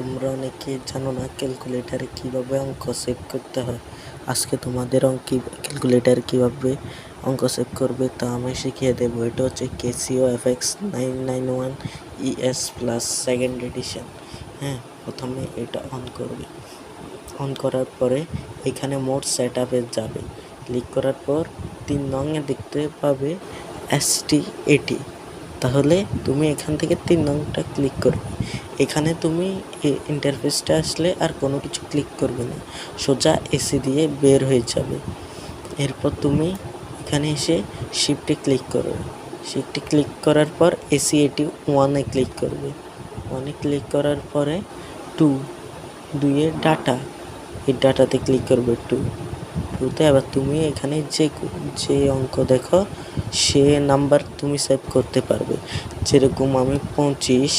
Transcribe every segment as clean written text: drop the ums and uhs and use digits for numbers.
তোমরা অনেকে জানো না ক্যালকুলেটারে কিভাবে অঙ্ক সেভ করতে হয়। আজকে তোমাদের ক্যালকুলেটারে কিভাবে অঙ্ক সেভ করবে তা আমি শিখিয়ে দেবো। এটা হচ্ছে Casio FX 991 ES plus second addition. প্রথমে এটা অন করবে। অন করার পরে এখানে মোড সেট আপে যাবে। ক্লিক করার পর 3 নংয়ে দেখতে পাবে ST80। তাহলে তুমি এখান থেকে 3 নংটা ক্লিক করবে। এখানে তুমি ইন্টারফেসটা আসলে আর কোনো কিছু ক্লিক করবে না, সোজা এসি দিয়ে বের হয়ে যাবে। এরপর তুমি এখানে এসে শিফটে ক্লিক করবে। শিফটে ক্লিক করার পর AC80 1-এ ক্লিক করবে। 1-এ ক্লিক করার পরে 2-এ ডাটা, এই ডাটাতে ক্লিক করবে। 2-তে আবার তুমি এখানে যে অঙ্ক দেখো সে নাম্বার তুমি সেভ করতে পারবে। যেরকম আমি 25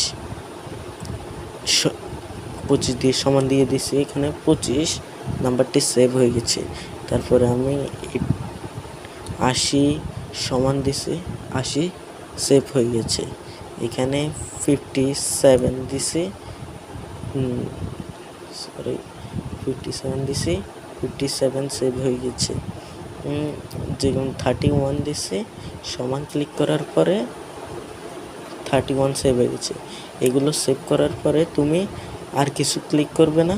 দিয়ে সমান দিয়ে দিছি, এখানে 25 নাম্বারটি সেভ হয়ে গেছে। তারপরে আমি 80 সমান দিছি, 80 সেভ হয়ে গেছে। এখানে 57 দিছি, 57 দিছি, 57 সেভ হয়ে গেছে। যেরকম 31 দিছি, সমান ক্লিক করার পরে 31 সেভ হয়ে গেছে। এগুলো সেভ করার পরে তুমি আর কিছু ক্লিক করবে না,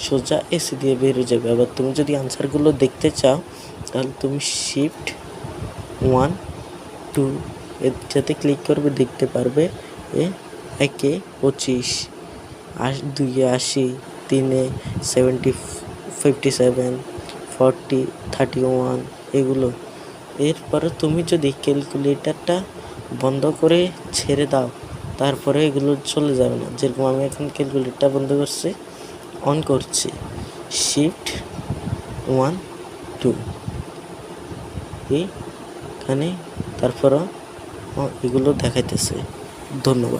সোজা এসি দিয়ে বেরিয়ে যাবে। আবার তুমি যদি আনসারগুলো দেখতে চাও তাহলে তুমি শিফট 1 2 এটাতে ক্লিক করবে, দেখতে পারবে 1-এ 25, 2-এ 80, 3-এ 70, 57, 40, 31 এগুলো। এরপরে তুমি যদি ক্যালকুলেটরটা বন্ধ করে ছেড়ে দাও তারপরে এগুলো চলে যাবে না। যেরকম আমি এখন ক্যালকুলেটরটা বন্ধ করছি, অন করছি, শিফট 1 2 এখানে, তারপরও এগুলো দেখাইতেছে। ধন্যবাদ।